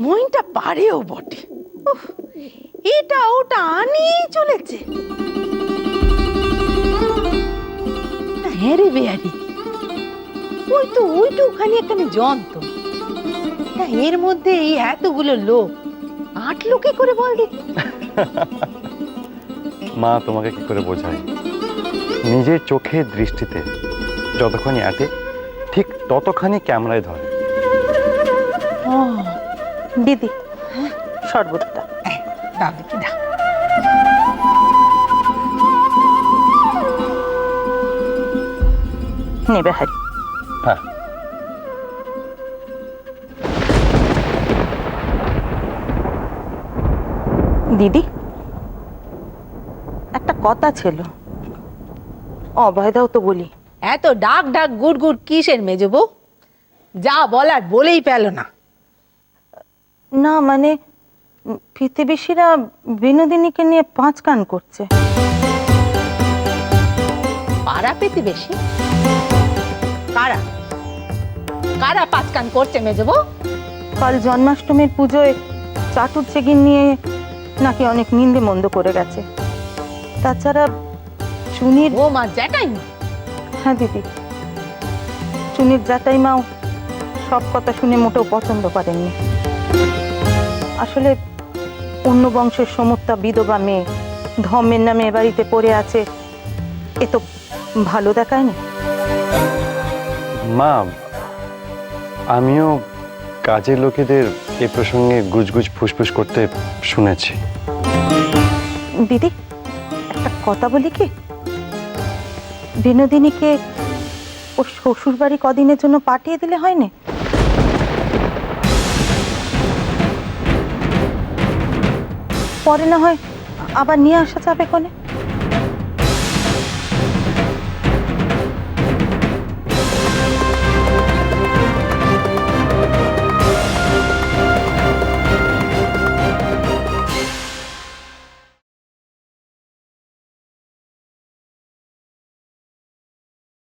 মইনটা পারেও বটে। উফ, এটা ওটা আনিয়েই চলেছে। হ্যাঁ রে বেয়ারি, ওই তো ওইটুখানি এখানে যন্ত্র, এর মধ্যে এই এতগুলো লোক আটলো কি করে বল দেখি? মা তোমাকে কি করে বোঝায়? নিজের চোখের দৃষ্টিতে যতক্ষণই আটে ঠিক ততখানি ক্যামেরায় ধরে। ও দিদি, শরবতটা দাও দেখি, দাও। নেবে হারি। হ্যাঁ, দিদি, একটা কথা ছিল, অভয় দাও তো বলি। এত ডাক ডাক গুড় গুড় কিসের মেজো বউ? যা বলার বলেই পেল না। না মানে প্রতিবেশীরা বিনোদিনীকে নিয়ে পাঁচ কান করছে। পাড়া প্রতিবেশী? কারা কারা পাঁচ কান করছে মেজো বউ? কাল জন্মাষ্টমীর পুজোয় চাটুর চেগিন নিয়ে নাকি অনেক নিন্দে মন্দ করে গেছে। তাছাড়া চুনির ও মা জ্যাঠাই না? হ্যাঁ দিদি, চুনির জ্যাঠাইমাও সব কথা শুনে মোটেও পছন্দ করেননি। আসলে অন্য বংশের সমস্ত বিধবা মেয়ে ধর্মের নামে এ বাড়িতে পড়ে আছে, এ তো ভালো দেখায় না। মা আমিও কাজের লোকেদের এ প্রসঙ্গে গুজগুজ ফুসফুস করতে শুনেছি। দিদি, একটা কথা বলি কি, বিনোদিনীকে ওর শ্বশুর বাড়ি কদিনের জন্য পাঠিয়ে দিলে হয় না? পরে না হয় আবার নিয়ে আসা যাবে কোনে।